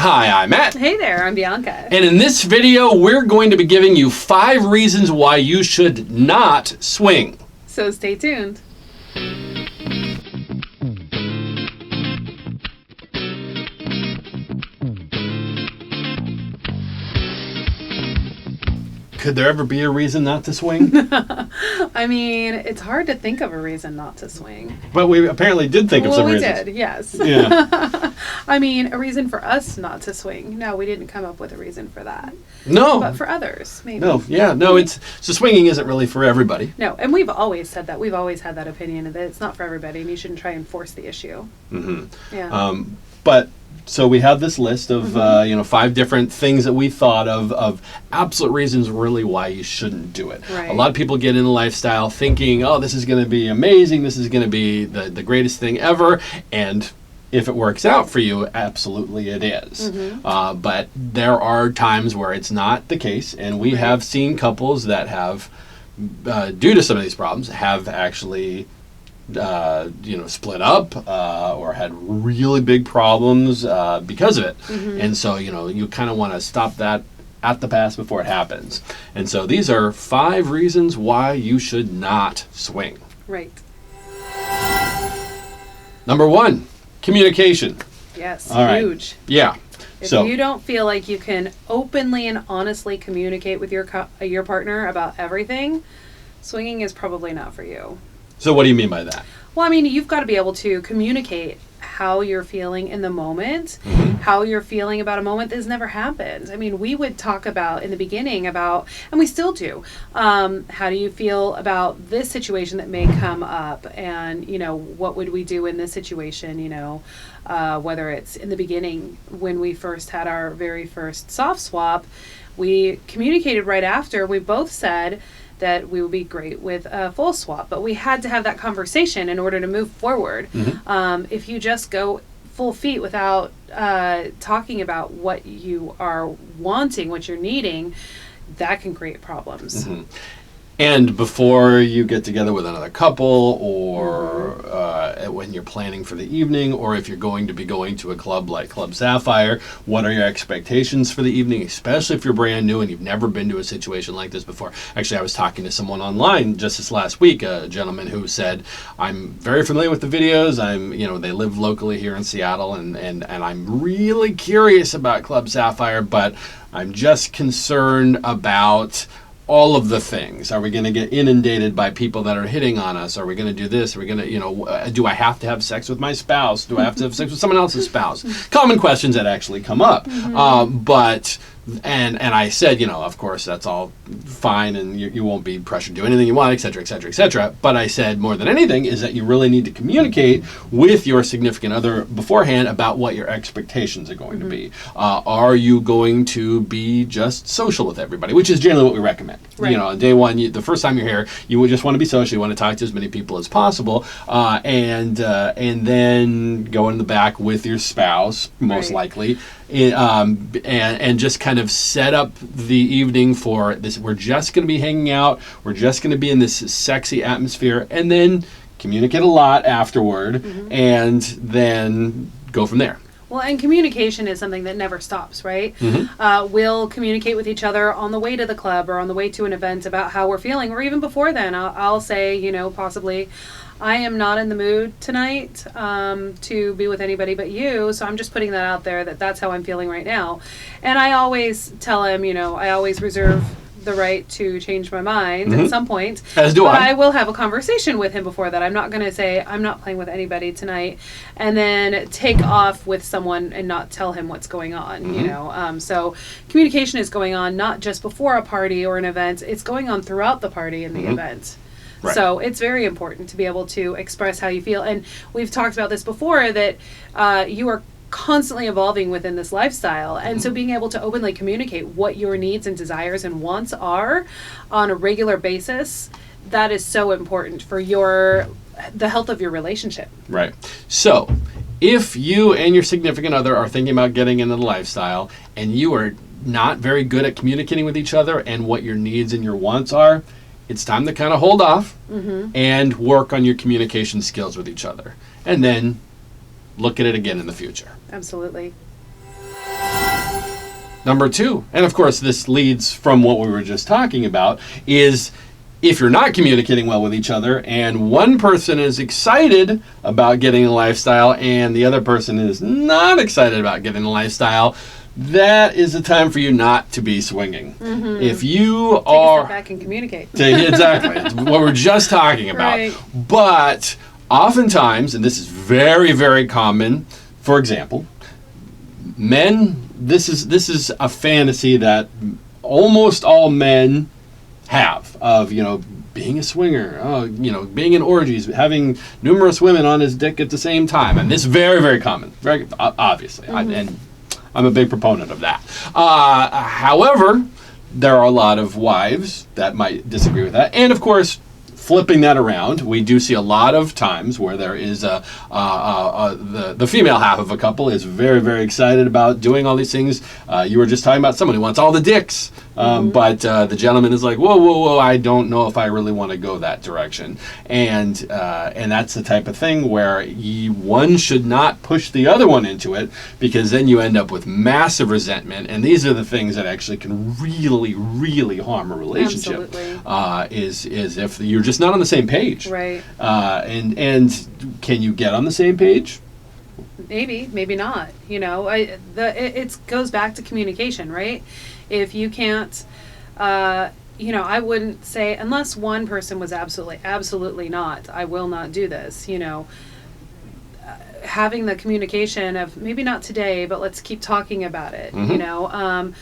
Hi, I'm Matt. Hey there, I'm Bianca. And in this video, we're going to be giving you 5 reasons why you should not swing. So stay tuned. Could there ever be a reason not to swing? I mean, it's hard to think of a reason not to swing. But we apparently did think of some reasons. Well, we did, yes. Yeah. I mean, a reason for us not to swing. No, we didn't come up with a reason for that. No. But for others, maybe. No, so swinging isn't really for everybody. No, and we've always said that. We've always had that opinion that it's not for everybody, and you shouldn't try and force the issue. Mm-hmm. Yeah. So we have this list of 5 different things that we thought of absolute reasons really why you shouldn't do it. Right. A lot of people get in the lifestyle thinking, oh, this is going to be amazing, this is going to be the greatest thing ever, and if it works out for you, absolutely it is. Mm-hmm. But there are times where it's not the case, and we have seen couples that have, due to some of these problems, have actually split up or had really big problems because of it. Mm-hmm. And so, you kind of want to stop that at the pass before it happens. And so these are 5 reasons why you should not swing. Right. Number 1, communication. Yes, All right. huge. Yeah. If you don't feel like you can openly and honestly communicate with your partner about everything, swinging is probably not for you. So what do you mean by that? Well, I mean, you've got to be able to communicate how you're feeling in the moment, how you're feeling about a moment that has never happened. I mean, we would talk about in the beginning about, and we still do, how do you feel about this situation that may come up, and, what would we do in this situation, whether it's in the beginning when we first had our very first soft swap, we communicated right after. We both said that we would be great with a full swap, but we had to have that conversation in order to move forward. Mm-hmm. If you just go full feet without talking about what you are wanting, what you're needing, that can create problems. Mm-hmm. And before you get together with another couple, or when you're planning for the evening, or if you're going to be going to a club like Club Sapphire, what are your expectations for the evening, especially if you're brand new and you've never been to a situation like this before? Actually, I was talking to someone online just this last week, a gentleman who said, I'm very familiar with the videos. They live locally here in Seattle, and I'm really curious about Club Sapphire, but I'm just concerned about all of the things. Are we going to get inundated by people that are hitting on us? Are we going to do this? Are we going to, do I have to have sex with my spouse? Do I have to have sex with someone else's spouse? Common questions that actually come up. And I said, of course, that's all fine, and you won't be pressured to do anything you want, et cetera, et cetera, et cetera. But I said, more than anything, is that you really need to communicate with your significant other beforehand about what your expectations are going to be. Are you going to be just social with everybody, which is generally what we recommend. Right. Day one, the first time you're here, you would just want to be social. You want to talk to as many people as possible, and then go in the back with your spouse, most likely, and just kind of set up the evening for this. We're just going to be hanging out. We're just going to be in this sexy atmosphere, and then communicate a lot afterward, and then go from there. Well, and communication is something that never stops, right? We'll communicate with each other on the way to the club or on the way to an event about how we're feeling, or even before then. I'll say, possibly, I am not in the mood tonight to be with anybody but you, so I'm just putting that out there that's how I'm feeling right now. And I always tell him, I always reserve the right to change my mind at some point. As do but I. I will have a conversation with him before that. I'm not going to say, I'm not playing with anybody tonight, and then take off with someone and not tell him what's going on, So communication is going on not just before a party or an event, it's going on throughout the party and the event. Right. So it's very important to be able to express how you feel. And we've talked about this before, that you are constantly evolving within this lifestyle, and so being able to openly communicate what your needs and desires and wants are on a regular basis, that is so important for the health of your relationship. Right. So if you and your significant other are thinking about getting into the lifestyle, and you are not very good at communicating with each other and what your needs and your wants are, it's time to kind of hold off and work on your communication skills with each other, and then look at it again in the future. Absolutely. Number 2, and of course this leads from what we were just talking about, is if you're not communicating well with each other and one person is excited about getting a lifestyle and the other person is not excited about getting a lifestyle, that is a time for you not to be swinging. If you Take a step back and communicate. Exactly. It's what we're just talking about. Right. But oftentimes, and this is very, very common, for example, men, this is a fantasy that almost all men have of, being a swinger, being in orgies, having numerous women on his dick at the same time. And this is very, very common, very obviously. And I'm a big proponent of that. However, there are a lot of wives that might disagree with that. And of course, flipping that around, we do see a lot of times where there is the female half of a couple is very, very excited about doing all these things. You were just talking about someone who wants all the dicks, but the gentleman is like, whoa, I don't know if I really want to go that direction. And that's the type of thing where one should not push the other one into it, because then you end up with massive resentment. And these are the things that actually can really, really harm a relationship. Absolutely. Is if you're just not on the same page. Right. And can you get on the same page? Maybe not. It goes back to communication, right? If you can't, I wouldn't say, unless one person was absolutely not, I will not do this, having the communication of maybe not today, but let's keep talking about it, and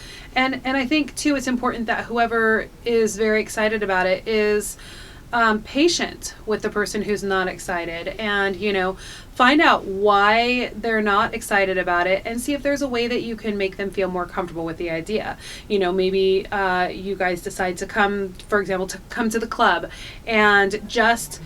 I think too, it's important that whoever is very excited about it is patient with the person who's not excited, and find out why they're not excited about it, and see if there's a way that you can make them feel more comfortable with the idea. Maybe you guys decide to come, for example, to the club and just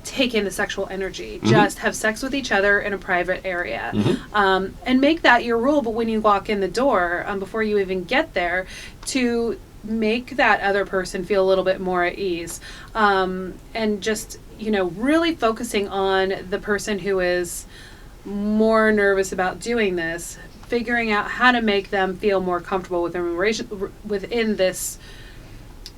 take in the sexual energy, just have sex with each other in a private area, and make that your rule. But when you walk in the door, before you even get there, to make that other person feel a little bit more at ease, and just really focusing on the person who is more nervous about doing this, figuring out how to make them feel more comfortable within this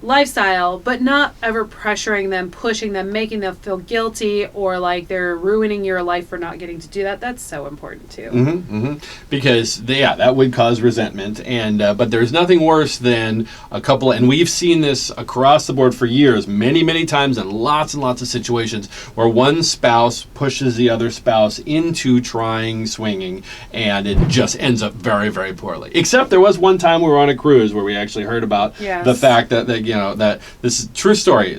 lifestyle, but not ever pressuring them, pushing them, making them feel guilty or like they're ruining your life for not getting to do that. That's so important too. Because that would cause resentment, and but there's nothing worse than a couple, and we've seen this across the board for years, many times, in lots and lots of situations where one spouse pushes the other spouse into trying swinging, and it just ends up very, very poorly. Except there was one time we were on a cruise where we actually heard about the fact that that this is a true story,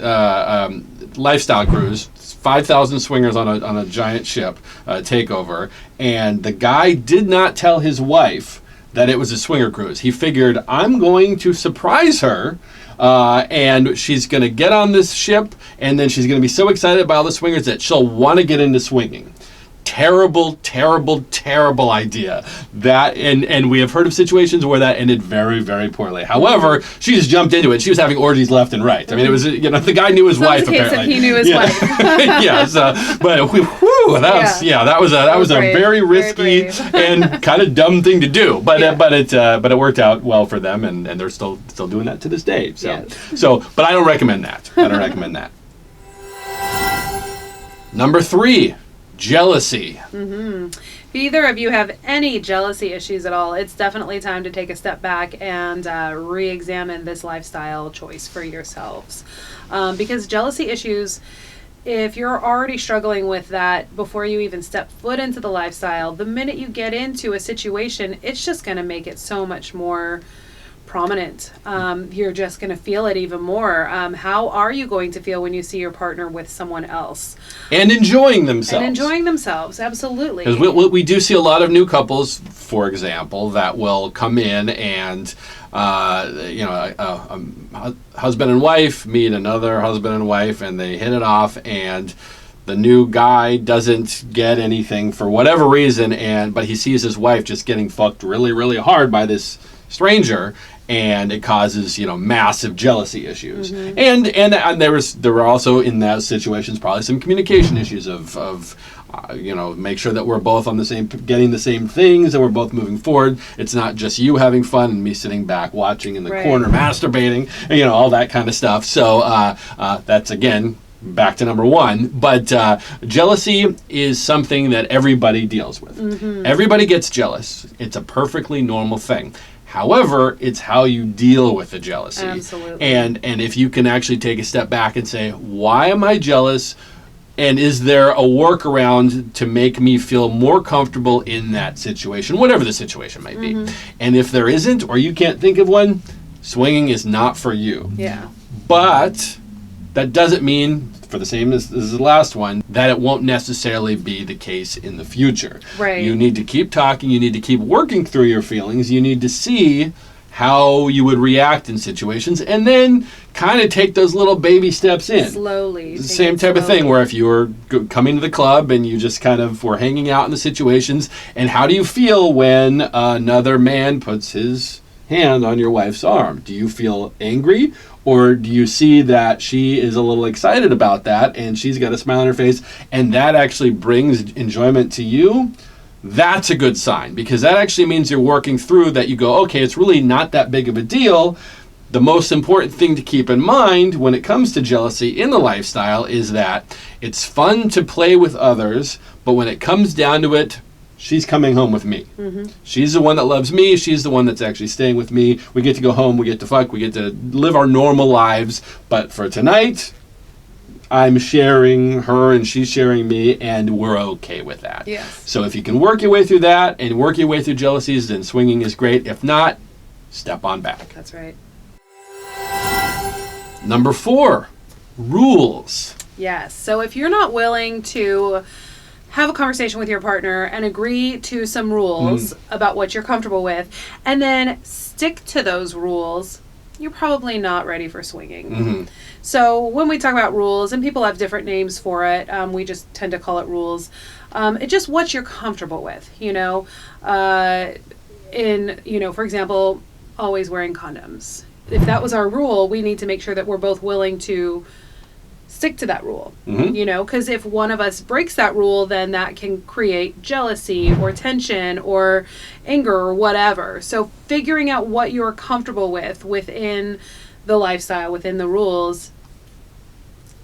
lifestyle cruise, 5,000 swingers on a giant ship, takeover, and the guy did not tell his wife that it was a swinger cruise. He figured, I'm going to surprise her, and she's going to get on this ship, and then she's going to be so excited by all the swingers that she'll want to get into swinging. Terrible idea. That and we have heard of situations where that ended very, very poorly. However, she just jumped into it. She was having orgies left and right. I mean, it was the guy knew his wife apparently. He knew his wife. Yeah. So, but that was a very risky and kind of dumb thing to do. But it worked out well for them, and they're still doing that to this day. So but I don't recommend that. Number 3. Jealousy. If either of you have any jealousy issues at all, it's definitely time to take a step back and re-examine this lifestyle choice for yourselves. Because jealousy issues, if you're already struggling with that before you even step foot into the lifestyle, the minute you get into a situation, it's just going to make it so much more prominent. You're just going to feel it even more. How are you going to feel when you see your partner with someone else? And enjoying themselves. Absolutely. Because we do see a lot of new couples, for example, that will come in and, a husband and wife meet another husband and wife, and they hit it off, and the new guy doesn't get anything for whatever reason, but he sees his wife just getting fucked really, really hard by this stranger, and it causes massive jealousy issues. And there were also in those situations probably some communication issues of make sure that we're both on the same, getting the same things, and we're both moving forward. It's not just you having fun and me sitting back watching in the corner masturbating, all that kind of stuff. So that's, again, back to number one. But jealousy is something that everybody deals with. Everybody gets jealous. It's a perfectly normal thing. However, it's how you deal with the jealousy. Absolutely. And if you can actually take a step back and say, why am I jealous? And is there a workaround to make me feel more comfortable in that situation, whatever the situation might be? And if there isn't, or you can't think of one, swinging is not for you. Yeah. But that doesn't mean, for the same as the last one, that it won't necessarily be the case in the future. Right. You need to keep talking. You need to keep working through your feelings. You need to see how you would react in situations, and then kind of take those little baby steps in. Slowly. Same type of thing where if you were coming to the club and you just kind of were hanging out in the situations, and how do you feel when another man puts his hand on your wife's arm? Do you feel angry? Or do you see that she is a little excited about that and she's got a smile on her face and that actually brings enjoyment to you? That's a good sign, because that actually means you're working through that. You go, okay, it's really not that big of a deal. The most important thing to keep in mind when it comes to jealousy in the lifestyle is that it's fun to play with others, but when it comes down to it, she's coming home with me. She's the one that loves me. She's the one that's actually staying with me. We get to go home. We get to fuck. We get to live our normal lives. But for tonight, I'm sharing her and she's sharing me, and we're okay with that. Yes. So if you can work your way through that and work your way through jealousies, then swinging is great. If not, step on back. That's right. Number 4, rules. Yes. So if you're not willing to have a conversation with your partner and agree to some rules about what you're comfortable with, and then stick to those rules, you're probably not ready for swinging. So when we talk about rules, and people have different names for it, we just tend to call it rules. It's just what you're comfortable with, for example, always wearing condoms. If that was our rule, we need to make sure that we're both willing to stick to that rule, because if one of us breaks that rule, then that can create jealousy or tension or anger or whatever. So figuring out what you're comfortable with within the lifestyle, within the rules,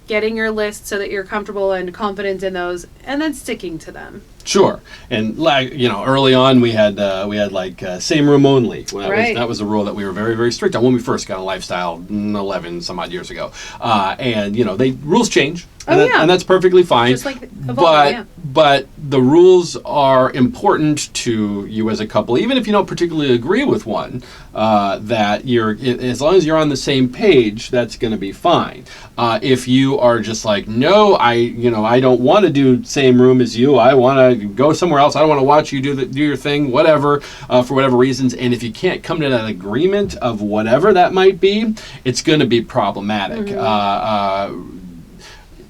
getting your list so that you're comfortable and confident in those, and then sticking to them. Sure. And early on we had same room only. Well, that was a rule that we were very, very strict on when we first got a lifestyle 11 some odd years ago. Rules change. And that's perfectly fine. Just like evolving, but the rules are important to you as a couple, even if you don't particularly agree with one. That as long as you're on the same page, that's going to be fine. If you are just like, no, I don't want to do same room as you. I want to go somewhere else. I don't want to watch you do your thing, whatever, for whatever reasons. And if you can't come to that agreement of whatever that might be, it's going to be problematic.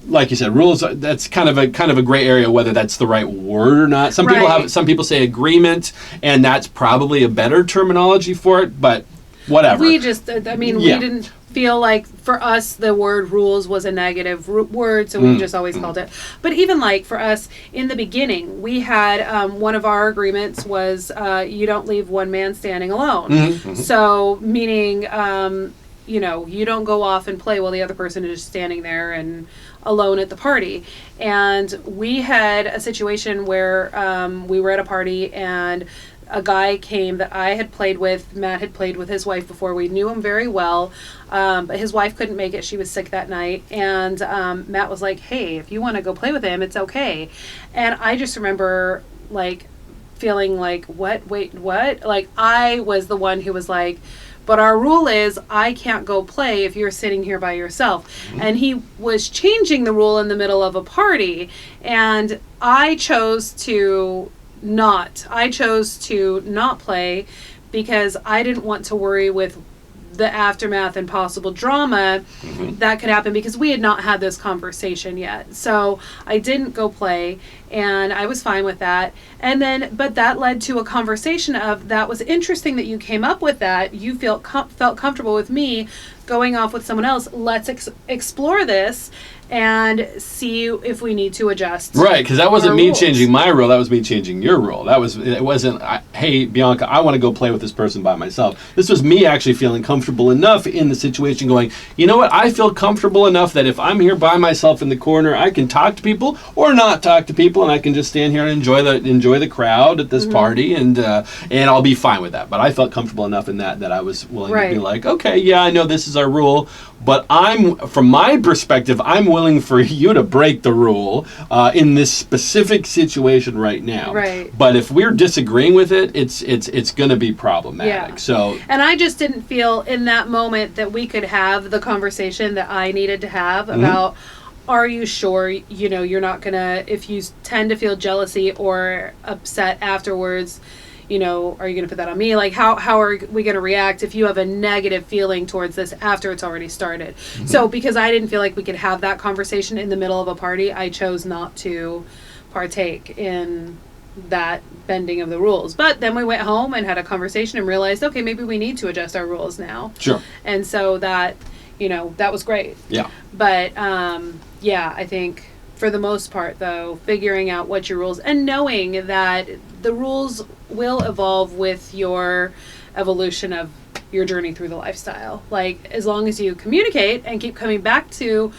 Like you said, rules, that's kind of a gray area whether that's the right word or not. Some people say agreement, and that's probably a better terminology for it, but whatever. We didn't feel like for us the word rules was a negative word, so we just always called it. But even like for us in the beginning, we had one of our agreements was you don't leave one man standing alone. So meaning you don't go off and play while the other person is just standing there and alone at the party. And we had a situation where we were at a party and a guy came that I had played with. Matt had played with his wife before. We knew him very well, but his wife couldn't make it. She was sick that night. And Matt was like, hey, if you want to go play with him, it's okay. And I just remember feeling like, what? Wait, what? Like I was the one who was like, but our rule is I can't go play if you're sitting here by yourself. And he was changing the rule in the middle of a party, and I chose to not play because I didn't want to worry with the aftermath and possible drama that could happen, because we had not had this conversation yet. So I didn't go play, and I was fine with that. And then, but that led to a conversation of, that was interesting that you came up with that. You felt comfortable with me going off with someone else. Let's explore this. and see if we need to adjust. Right, because that wasn't our me rules. changing my rule. That was me changing your rule. It wasn't. Hey, Bianca, I want to go play with this person by myself. This was me actually feeling comfortable enough in the situation, going, you know what? I feel comfortable enough that if I'm here by myself in the corner, I can talk to people or not talk to people, and I can just stand here and enjoy the crowd at this party, and I'll be fine with that. But I felt comfortable enough in that I was willing to be like, okay, yeah, I know this is our rule, but from my perspective, I'm willing for you to break the rule in this specific situation right now. Right. But if we're disagreeing with it, it's going to be problematic. Yeah. So. And I just didn't feel in that moment that we could have the conversation that I needed to have about, are you sure, you're not going to, if you tend to feel jealousy or upset afterwards, are you going to put that on me? Like, how are we going to react if you have a negative feeling towards this after it's already started? So because I didn't feel like we could have that conversation in the middle of a party, I chose not to partake in that bending of the rules. But then we went home and had a conversation and realized, okay, maybe we need to adjust our rules now. Sure. And so that, that was great. Yeah. But, I think for the most part, though, figuring out what your rules and knowing that the rules will evolve with your evolution of your journey through the lifestyle. Like, as long as you communicate and keep coming back to,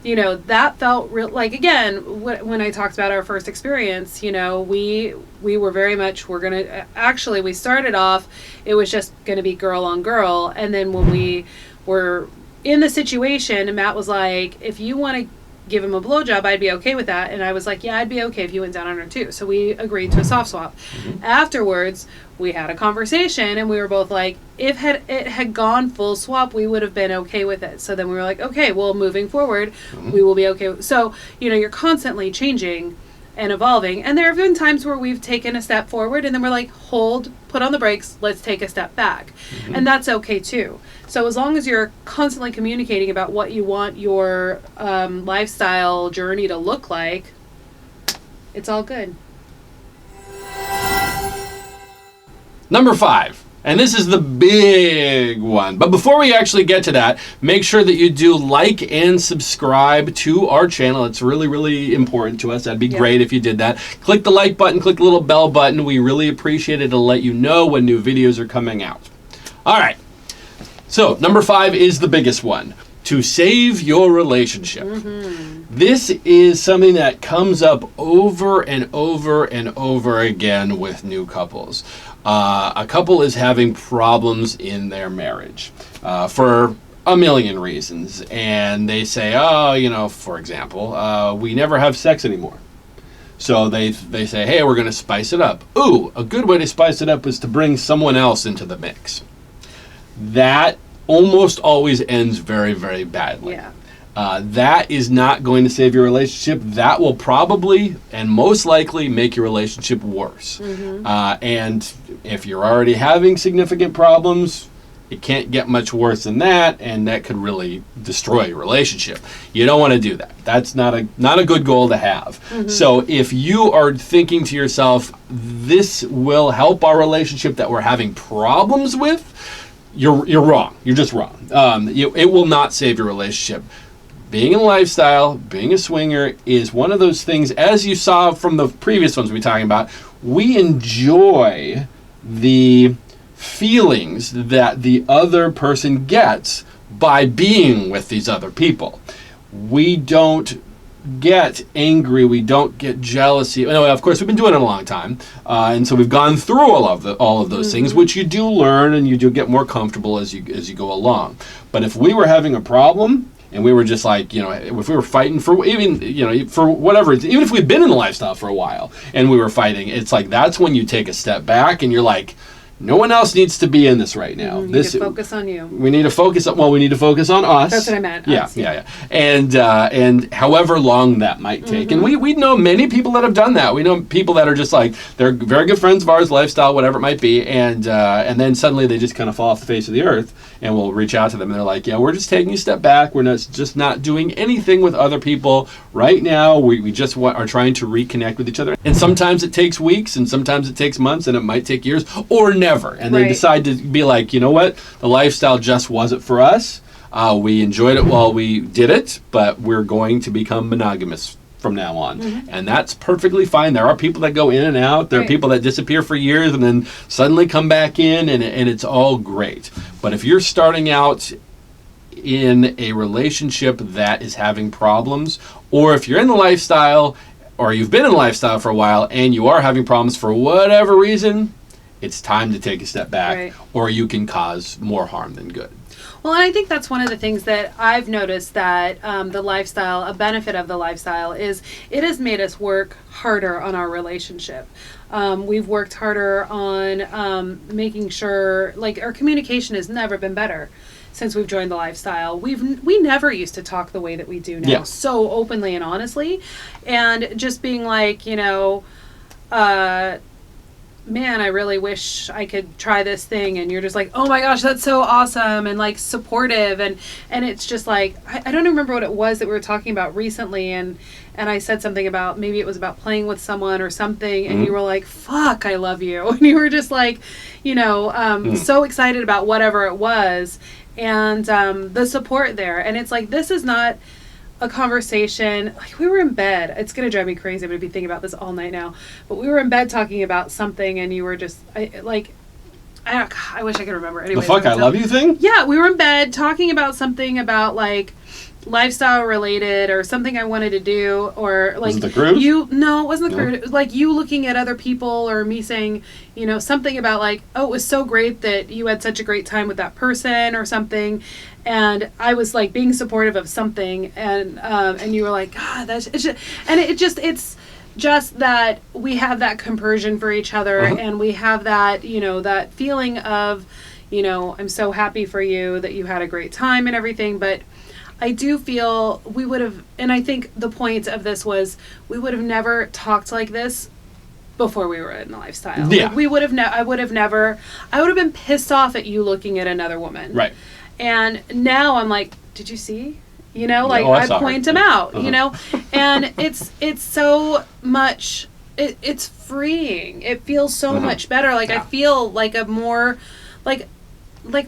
that felt real. Like, again, when I talked about our first experience, we were very much, we started off, it was just going to be girl on girl. And then when we were in the situation, Matt was like, if you want to give him a blowjob, I'd be okay with that. And I was like, yeah, I'd be okay if you went down on her too. So we agreed to a soft swap. Afterwards, we had a conversation and we were both like, if it had gone full swap, we would have been okay with it. So then we were like, okay, well, moving forward, we will be okay. So, you're constantly changing and evolving. And there have been times where we've taken a step forward and then we're like, hold, put on the brakes, let's take a step back. And that's okay too. So as long as you're constantly communicating about what you want your lifestyle journey to look like, it's all good. Number 5. And this is the big one. But before we actually get to that, make sure that you do like and subscribe to our channel. It's really, really important to us. That'd be great if you did that. Click the like button, click the little bell button. We really appreciate it. It'll let you know when new videos are coming out. All right. So, number 5 is the biggest one. To save your relationship. This is something that comes up over and over and over again with new couples. A couple is having problems in their marriage for a million reasons. And they say, for example, we never have sex anymore. So they say, hey, we're going to spice it up. Ooh, a good way to spice it up is to bring someone else into the mix. That almost always ends very, very badly. Yeah. That is not going to save your relationship. That will probably and most likely make your relationship worse. And if you're already having significant problems, it can't get much worse than that, and that could really destroy your relationship. You don't want to do that. That's not a good goal to have. So if you are thinking to yourself, this will help our relationship that we're having problems with, you're wrong. You're just wrong. It will not save your relationship. Being in a lifestyle, being a swinger is one of those things, as you saw from the previous ones we were talking about, we enjoy the feelings that the other person gets by being with these other people. We don't get angry, we don't get jealousy. Of course, we've been doing it a long time, and so we've gone through all of those things, which you do learn and you do get more comfortable as you go along. But if we were having a problem and we were just like, if we were fighting for even, for whatever, even if we'd been in the lifestyle for a while and we were fighting, it's like that's when you take a step back and you're like, no one else needs to be in this right now. You need to focus on you. We need to focus on us. That's what I meant. Yeah. And however long that might take. And we know many people that have done that. We know people that are just like, they're very good friends of ours, lifestyle, whatever it might be, and then suddenly they just kind of fall off the face of the earth, and we'll reach out to them and they're like, yeah, we're just taking a step back. We're just not doing anything with other people right now. We just are trying to reconnect with each other. And sometimes it takes weeks, and sometimes it takes months, and it might take years, or never. And they decide to be like, you know what, the lifestyle just wasn't for us. We enjoyed it while we did it, but we're going to become monogamous from now on. And that's perfectly fine. There are people that go in and out. There are people that disappear for years and then suddenly come back in, and it's all great. But if you're starting out in a relationship that is having problems, or if you're in the lifestyle, or you've been in the lifestyle for a while and you are having problems for whatever reason, it's time to take a step back, or you can cause more harm than good. Well, and I think that's one of the things that I've noticed that the lifestyle, a benefit of the lifestyle, is it has made us work harder on our relationship. We've worked harder on making sure, like, our communication has never been better since we've joined the lifestyle. We never used to talk the way that we do now, so openly and honestly, and just being like, you know, man, I really wish I could try this thing, and you're just like, oh my gosh, that's so awesome, and like supportive, and it's just like, I don't remember what it was that we were talking about recently, and I said something about, maybe it was about playing with someone or something, and you were like, fuck, I love you, and you were just like, you know, so excited about whatever it was, and the support there, and it's like, this is not a conversation, like, we were in bed, it's gonna drive me crazy, I'm gonna be thinking about this all night now, but we were in bed talking about something, and you were just, I wish I could remember. Anyway, the fuck I love you thing? Yeah, we were in bed talking about something about, like, lifestyle related, or something I wanted to do, or like, was it the cruise? No, it wasn't the cruise. It was like you looking at other people, or me saying, you know, something about like, oh, it was so great that you had such a great time with that person, or something, and I was like being supportive of something, and you were like, God, it's just that we have that compersion for each other, and we have that, you know, that feeling of, you know, I'm so happy for you that you had a great time and everything, but I do feel we would have, and I think the point of this was, we would have never talked like this before we were in the lifestyle. Yeah. Like, we would have I would have been pissed off at you looking at another woman. Right. And now I'm like, did you see? You know, like, I point them out, you know, and it's so much, it's freeing. It feels so much better. Like, I feel like a more, like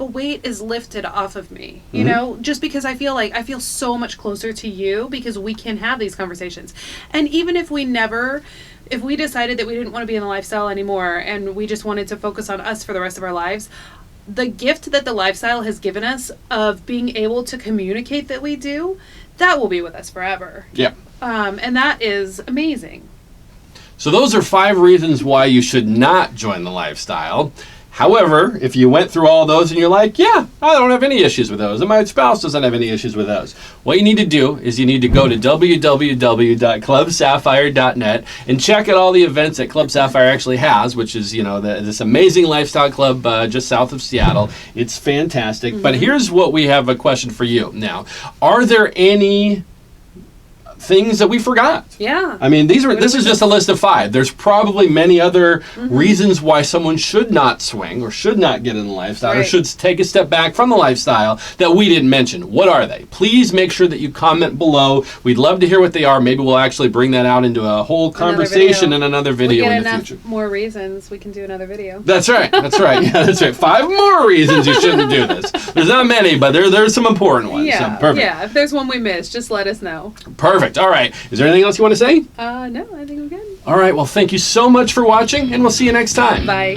a weight is lifted off of me, you know, just because I feel so much closer to you, because we can have these conversations. And even if we decided that we didn't want to be in the lifestyle anymore, and we just wanted to focus on us for the rest of our lives, the gift that the lifestyle has given us of being able to communicate that we do, that will be with us forever. Yeah. And that is amazing. So those are 5 reasons why you should not join the lifestyle. However, if you went through all those and you're like, yeah, I don't have any issues with those, and my spouse doesn't have any issues with those, what you need to do is you need to go to www.clubsapphire.net and check out all the events that Club Sapphire actually has, which is, you know, this amazing lifestyle club just south of Seattle. It's fantastic. But here's what we have a question for you now. Are there any things that we forgot? Yeah. I mean, this is just a list of 5. There's probably many other reasons why someone should not swing, or should not get in the lifestyle, or should take a step back from the lifestyle that we didn't mention. What are they? Please make sure that you comment below. We'd love to hear what they are. Maybe we'll actually bring that out into a whole conversation in another video in the future. More reasons, we can do another video. That's right. That's right. Yeah, that's right. 5 more reasons you shouldn't do this. There's not many, but there's some important ones. Yeah. So, perfect. Yeah. If there's one we missed, just let us know. Perfect. All right. Is there anything else you want to say? No, I think we're good. All right. Well, thank you so much for watching, and we'll see you next time. Bye.